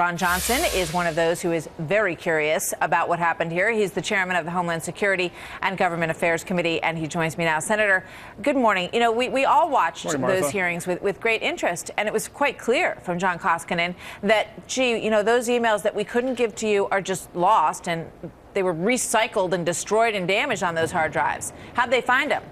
Ron Johnson is one of those who is very curious about what happened here. He's the chairman of the Homeland Security and Government Affairs Committee, and he joins me now. Senator, good morning. You know, we all watched those hearings with great interest, and it was quite clear from John Koskinen that, gee, you know, those emails that we couldn't give to you are just lost, and they were recycled and destroyed and damaged on those hard drives. How'd they find them?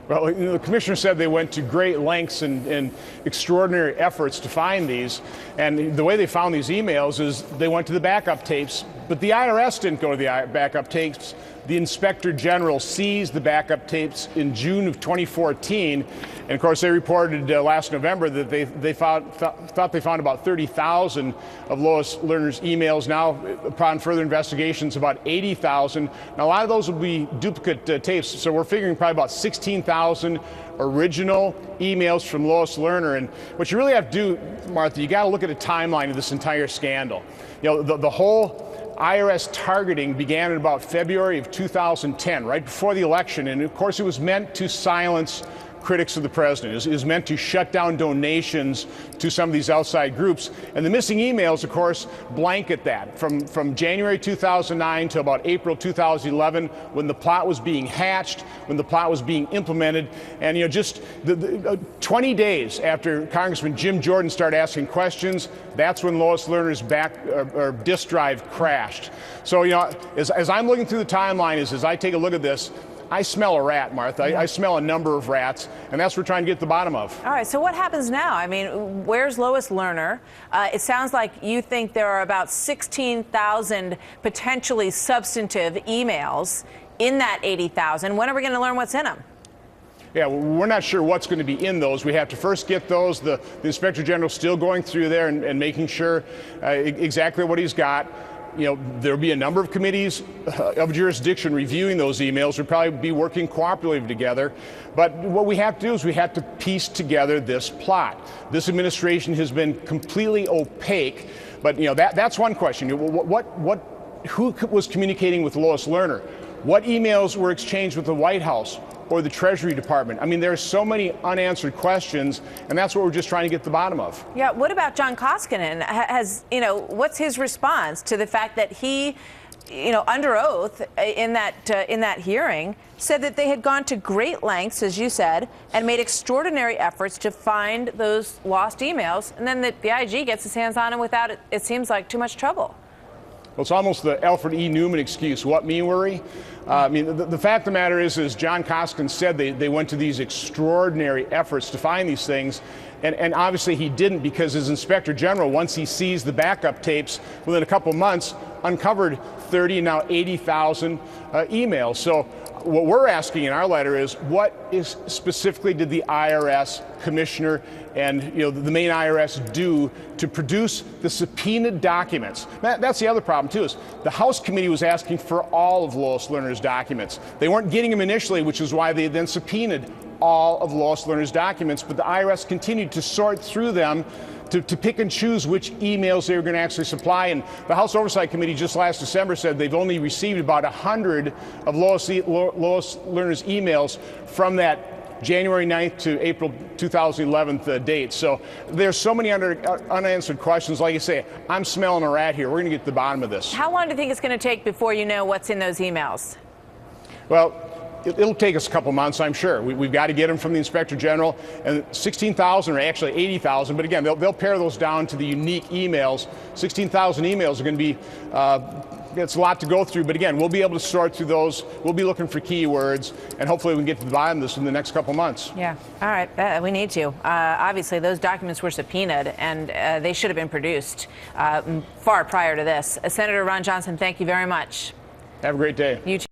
Well, you know, the commissioner said they went to great lengths and extraordinary efforts to find these. And the way they found these emails is they went to the backup tapes. But the IRS didn't go to the backup tapes. The Inspector General seized the backup tapes in June of 2014. And of course, they reported last November that they thought they found about 30,000 of Lois Lerner's emails. Now, upon further investigations, about 80,000. Now, a lot of those will be duplicate tapes. So we're figuring probably about 16,000 original emails from Lois Lerner. And what you really have to do, Martha, you got to look at a timeline of this entire scandal. You know, the whole IRS targeting began in about February of 2010, right before the election. And of course, it was meant to silence critics of the president. It was meant to shut down donations to some of these outside groups. And the missing emails, of course, blanket that. From January 2009 to about April 2011, when the plot was being hatched, when the plot was being implemented. And, you know, just 20 days after Congressman Jim Jordan started asking questions, that's when Lois Lerner's disk drive crashed. So, you know, as I'm looking through the timeline, as I take a look at this, I smell a rat, Martha. I smell a number of rats, and that's what we're trying to get to the bottom of. All right, so what happens now? I mean, where's Lois Lerner? It sounds like you think there are about 16,000 potentially substantive emails in that 80,000. When are we going to learn what's in them? Yeah, we're not sure what's going to be in those. We have to first get those. The Inspector General is still going through there and making sure exactly what he's got. You know, there'll be a number of committees of jurisdiction reviewing those emails. We'll probably be working cooperatively together. But what we have to do is we have to piece together this plot. This administration has been completely opaque. But, you know, that's one question. Who was communicating with Lois Lerner? What emails were exchanged with the White House or the Treasury Department? I mean, there are so many unanswered questions, and that's what we're just trying to get to the bottom of. Yeah, what about John Koskinen? What's his response to the fact that he, under oath in that hearing, said that they had gone to great lengths, as you said, and made extraordinary efforts to find those lost emails, and then the IG gets his hands on them without, it seems like, too much trouble? Well, it's almost the Alfred E. Newman excuse. What, me worry? I mean, the fact of the matter is John Koskinen said they went to these extraordinary efforts to find these things. And obviously he didn't, because his Inspector General, once he seized the backup tapes, within a couple of months, uncovered 30 and now 80,000 emails. So what we're asking in our letter is, what specifically did the IRS commissioner and the main IRS do to produce the subpoenaed documents? That's the other problem too, is the House committee was asking for all of Lois Lerner's documents. They weren't getting them initially, which is why they then subpoenaed all of Lois Lerner's documents, but the IRS continued to sort through them to pick and choose which emails they were going to actually supply. And the House Oversight Committee just last December said they've only received about 100 of Lois Lerner's emails from that January 9th to April 2011 date. So there's so many unanswered questions. Like you say, I'm smelling a rat here. We're going to get to the bottom of this. How long do you think it's going to take before you know what's in those emails? Well, it'll take us a couple months, I'm sure. We've got to get them from the Inspector General, and 16,000 or actually 80,000. But again, they'll pare those down to the unique emails. 16,000 emails are going to be, it's a lot to go through. But again, we'll be able to sort through those. We'll be looking for keywords, and hopefully we can get to the bottom of this in the next couple months. Yeah. All right. We need to. Obviously, those documents were subpoenaed, and they should have been produced far prior to this. Senator Ron Johnson, thank you very much. Have a great day. You too.